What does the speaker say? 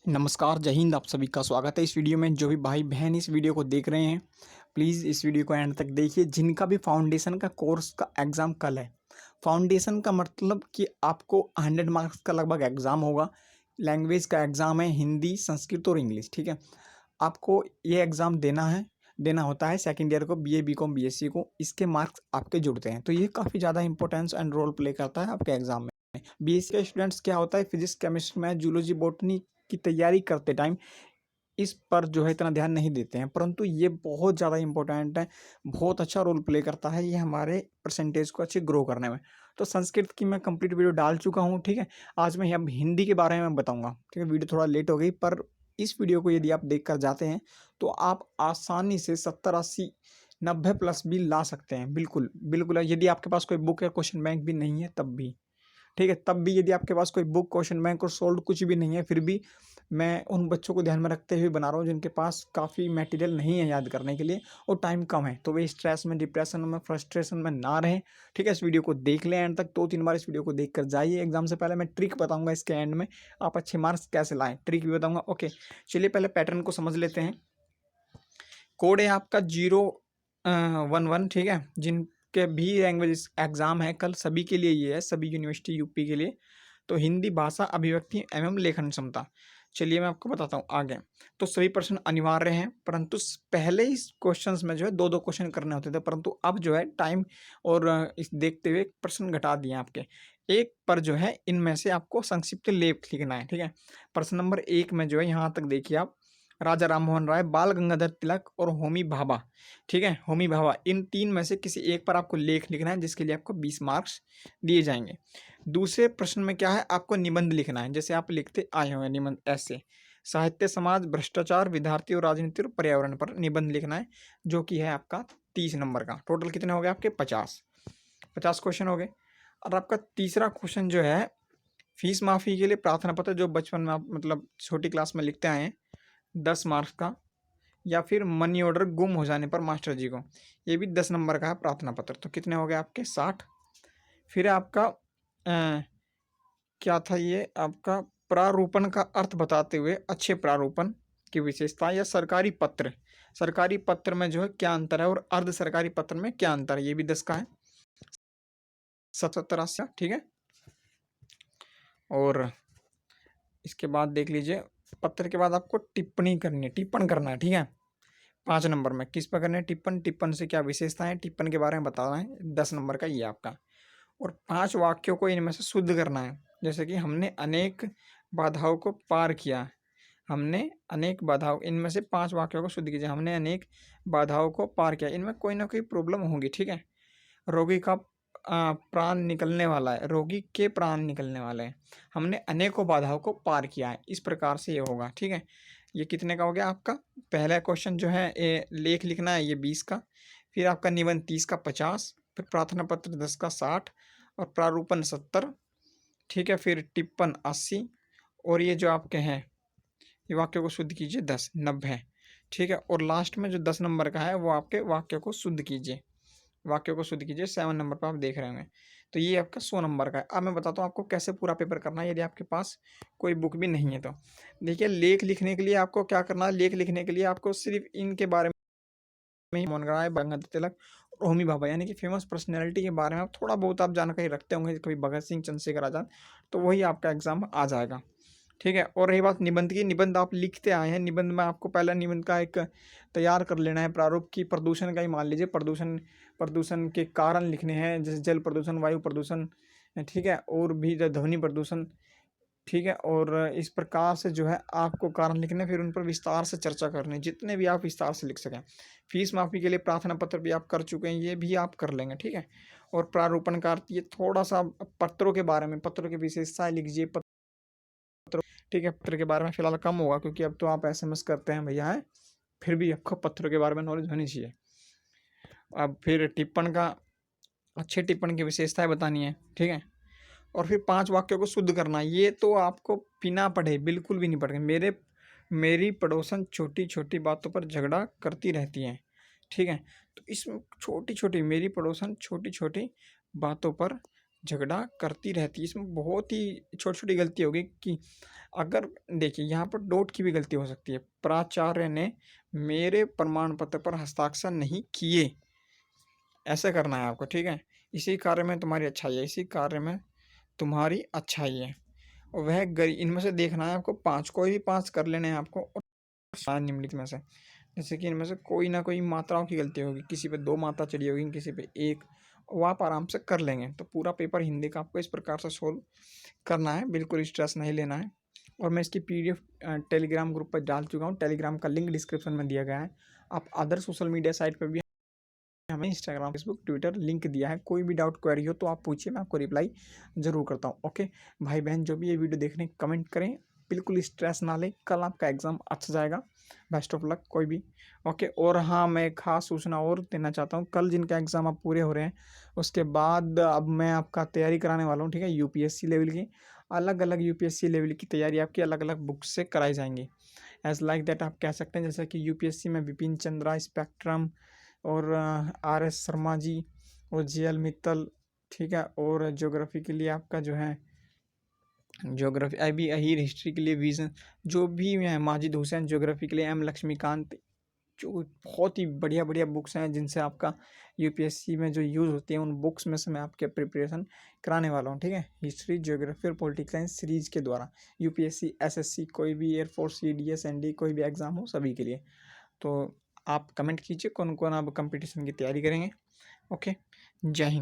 नमस्कार, जय हिंद। आप सभी का स्वागत है इस वीडियो में। जो भी भाई बहन इस वीडियो को देख रहे हैं, प्लीज़ इस वीडियो को एंड तक देखिए। जिनका भी फाउंडेशन का कोर्स का एग्ज़ाम कल है, फाउंडेशन का मतलब कि आपको 100 मार्क्स का लगभग एग्ज़ाम होगा। लैंग्वेज का एग्ज़ाम है, हिंदी, संस्कृत और इंग्लिश, ठीक है। आपको ये एग्ज़ाम देना होता है सेकंड ईयर को, बीए, बीकॉम, बीएससी को। इसके मार्क्स आपके जुड़ते हैं, तो ये काफ़ी ज़्यादा इंपॉर्टेंस एंड रोल प्ले करता है आपके एग्ज़ाम में। बीएससी के स्टूडेंट्स क्या होता है, physics, chemistry, math, zoology, botany की तैयारी करते टाइम इस पर जो है इतना ध्यान नहीं देते हैं, परंतु ये बहुत ज़्यादा इम्पोर्टेंट है, बहुत अच्छा रोल प्ले करता है ये हमारे परसेंटेज को अच्छे ग्रो करने में। तो संस्कृत की मैं कंप्लीट वीडियो डाल चुका हूँ, ठीक है। आज मैं अब हिंदी के बारे में बताऊँगा, ठीक है। वीडियो थोड़ा लेट हो गई, पर इस वीडियो को यदि आप देख कर जाते हैं तो आप आसानी से 70, 80, 90 प्लस भी ला सकते हैं। बिल्कुल, बिल्कुल। यदि आपके पास कोई बुक या क्वेश्चन बैंक भी नहीं है तब भी, ठीक है। तब भी यदि आपके पास कोई बुक, क्वेश्चन बैंक और सोल्ड कुछ भी नहीं है, फिर भी मैं उन बच्चों को ध्यान में रखते हुए बना रहा हूँ जिनके पास काफ़ी मटेरियल नहीं है याद करने के लिए और टाइम कम है, तो वे स्ट्रेस में, डिप्रेशन में, फ्रस्ट्रेशन में ना रहें, ठीक है। इस वीडियो को देख लें एंड तक, 2-3 बार इस वीडियो को देख कर जाइए। एग्जाम से पहले मैं ट्रिक बताऊंगा इसके एंड में, आप अच्छे मार्क्स कैसे लाएं, ट्रिक भी बताऊंगा। ओके, चलिए पहले पैटर्न को समझ लेते हैं। कोड है आपका 011, ठीक है। जिनके भी लैंग्वेज एग्जाम है कल, सभी के लिए ये है, सभी यूनिवर्सिटी यूपी के लिए। तो हिंदी भाषा, अभिव्यक्ति एवं लेखन क्षमता। चलिए मैं आपको बताता हूँ आगे। तो सभी प्रश्न अनिवार्य हैं, परंतु पहले इस क्वेश्चंस में जो है 2-2 क्वेश्चन करने होते थे, परंतु अब जो है टाइम और इस देखते हुए प्रश्न घटा दिए आपके। एक पर जो है इनमें से आपको संक्षिप्त लेख लिखना है, ठीक है। प्रश्न नंबर 1 में जो है यहाँ तक देखिए आप, राजा राममोहन राय, बाल गंगाधर तिलक और होमी भाभा, ठीक है। होमी भाभा, इन 3 में से किसी एक पर आपको लेख लिखना है, जिसके लिए आपको 20 मार्क्स दिए जाएंगे। दूसरे प्रश्न में क्या है, आपको निबंध लिखना है, जैसे आप लिखते आए होंगे निबंध ऐसे, साहित्य, समाज, भ्रष्टाचार, विद्यार्थी और राजनीति और पर्यावरण पर निबंध लिखना है, जो कि है आपका 30 नंबर का। टोटल कितने हो गए आपके? 50 क्वेश्चन हो गए। और आपका तीसरा क्वेश्चन जो है, फीस माफी के लिए प्रार्थना पत्र, जो बचपन में आप मतलब छोटी क्लास में लिखते आए हैं, 10 मार्क्स का। या फिर मनी ऑर्डर गुम हो जाने पर मास्टर जी को, ये भी 10 नंबर का है प्रार्थना पत्र। तो कितने हो गए आपके? 60। फिर आपका क्या था ये आपका, प्रारूपण का अर्थ बताते हुए अच्छे प्रारूपण की विशेषता, या सरकारी पत्र में जो है क्या अंतर है और अर्ध सरकारी पत्र में क्या अंतर है, ये भी 10 का है। 77, ठीक है। और इसके बाद देख लीजिए, पत्र के बाद आपको टिप्पणी करनी है, टिप्पण करना है, ठीक है। 5 नंबर में किस पर करना है? टिप्पण। टिप्पण से क्या विशेषता है, टिप्पण के बारे में बताना है, 10 नंबर का ये आपका। और 5 वाक्यों को इनमें से शुद्ध करना है, जैसे कि हमने अनेक बाधाओं को पार किया। हमने अनेक बाधाओं, इनमें से 5 वाक्यों को शुद्ध कीजिए। हमने अनेक बाधाओं को पार किया, इनमें कोई ना कोई प्रॉब्लम होगी, ठीक है। रोगी का प्राण निकलने वाला है, रोगी के प्राण निकलने वाले हैं। हमने अनेकों बाधाओं को पार किया है, इस प्रकार से ये होगा, ठीक है। ये कितने का हो गया आपका? पहला क्वेश्चन जो है ये लेख लिखना है, ये 20 का। फिर आपका निबंध 30 का 50, फिर प्रार्थना पत्र 10 का 60 और प्रारूपण 70, ठीक है। फिर टिप्पण 80 और ये जो आपके हैं, ये वाक्य को शुद्ध कीजिए 10, 90, ठीक है। और लास्ट में जो 10 नंबर का है वो आपके वाक्य को शुद्ध कीजिए, 7 नंबर पर आप देख रहे होंगे। तो ये आपका 100 नंबर का है। अब मैं बताता हूँ आपको कैसे पूरा पेपर करना है, यदि आपके पास कोई बुक भी नहीं है तो। देखिए, लेख लिखने के लिए आपको क्या करना है, लेख लिखने के लिए आपको सिर्फ इनके बारे में ही, मोहन राय, गंगाधर तिलक और होमी भाभा, यानी कि फेमस पर्सनैलिटी के बारे में आप थोड़ा बहुत आप जानकारी रखते होंगे, कभी भगत सिंह, चंद्रशेखर आज़ाद, तो वही आपका एग्जाम आ जाएगा, ठीक है। और रही बात निबंध की, निबंध आप लिखते आए हैं, निबंध में आपको पहला निबंध का एक तैयार कर लेना है प्रारूप की। प्रदूषण का ही मान लीजिए, प्रदूषण के कारण लिखने हैं, जैसे जल प्रदूषण, वायु प्रदूषण, ठीक है, और भी ध्वनि प्रदूषण, ठीक है। और इस प्रकार से जो है आपको कारण लिखने, फिर उन पर विस्तार से चर्चा करनी, जितने भी आप विस्तार से लिख सकें। फीस माफी के लिए प्रार्थना पत्र भी आप कर चुके हैं, ये भी आप कर लेंगे, ठीक है। और प्रारूपण का अर्थ, ये थोड़ा सा पत्रों के बारे में, पत्रों की विशेषताएं लिखिए, ठीक है। पत्र के बारे में फिलहाल कम होगा, क्योंकि अब तो आप एसएमएस करते हैं भैया, है, फिर भी आपको पत्रों के बारे में नॉलेज होनी चाहिए। अब फिर टिप्पण का, अच्छे टिप्पण की विशेषताएं बतानी है, ठीक है। और फिर 5 वाक्यों को शुद्ध करना, ये तो आपको बिना पढ़े बिल्कुल भी नहीं पढ़ेंगे। मेरी पड़ोसन छोटी छोटी बातों पर झगड़ा करती रहती हैं, ठीक है। तो इसमें छोटी छोटी, मेरी पड़ोसन छोटी छोटी बातों पर झगड़ा करती रहती है। इसमें बहुत ही छोटी-छोटी गलती होगी कि अगर देखिए यहाँ पर डॉट की भी गलती हो सकती है। प्राचार्य ने मेरे प्रमाण पत्र पर हस्ताक्षर नहीं किए, ऐसा करना है आपको, ठीक है? इसी कार्य में तुम्हारी अच्छाई है, इसी कार्य में तुम्हारी अच्छाई है। और वह गरी इनमें से देखना है आपको 5, कोई भी 5 कर लेने हैं आपको और निम्नलिखित में से। जैसे कि इनमें से कोई ना कोई मात्राओं की गलती होगी, किसी पे 2 मात्रा चढ़ी होगी, किसी पे 1, वो आप आराम से कर लेंगे। तो पूरा पेपर हिंदी का आपको इस प्रकार से सोल्व करना है, बिल्कुल स्ट्रेस नहीं लेना है। और मैं इसकी पीडीएफ टेलीग्राम ग्रुप पर डाल चुका हूँ, टेलीग्राम का लिंक डिस्क्रिप्शन में दिया गया है। आप अदर सोशल मीडिया साइट पर भी हमें इंस्टाग्राम, फेसबुक, ट्विटर लिंक दिया है। कोई भी डाउट क्वेरी हो तो आप पूछिए, मैं आपको रिप्लाई ज़रूर करता हूँ। ओके भाई बहन, जो भी ये वीडियो देख रहे हैं कमेंट करें, बिल्कुल स्ट्रेस ना लें, कल आपका एग्ज़ाम अच्छा जाएगा। बेस्ट ऑफ लक कोई भी। ओके, और हाँ, मैं एक ख़ास सूचना और देना चाहता हूँ, कल जिनका एग्ज़ाम अब पूरे हो रहे हैं उसके बाद अब मैं आपका तैयारी कराने वाला हूँ, ठीक है? यूपीएससी लेवल की, अलग-अलग यूपीएससी लेवल की तैयारी आपकी अलग-अलग बुक से कराई जाएँगी। एज़ लाइक दैट आप कह सकते हैं, जैसे कि यूपीएससी में बिपिन चंद्रा, स्पेक्ट्रम और आर एस शर्मा जी और जे एल मित्तल, ठीक है? और ज्योग्राफी के लिए आपका जो है ज्योग्राफी अभी अहीर, हिस्ट्री के लिए विजन, जो भी हैं माजिद हुसैन, ज्योग्राफी के लिए एम लक्ष्मीकांत, जो बहुत ही बढ़िया बढ़िया बुक्स हैं जिनसे आपका यूपीएससी में जो यूज़ होती है, उन बुक्स में से मैं आपके प्रिपरेशन कराने वाला हूँ, ठीक है? हिस्ट्री, ज्योग्राफी और पॉलिटिकल साइंस सीरीज के द्वारा यूपीएससी, एसएससी, कोई भी एयरफोर्स, सीडीएस, एनडी, कोई भी एग्ज़ाम हो सभी के लिए। तो आप कमेंट कीजिए कौन कौन आप कंपटीशन की तैयारी करेंगे। ओके, जय हिंद।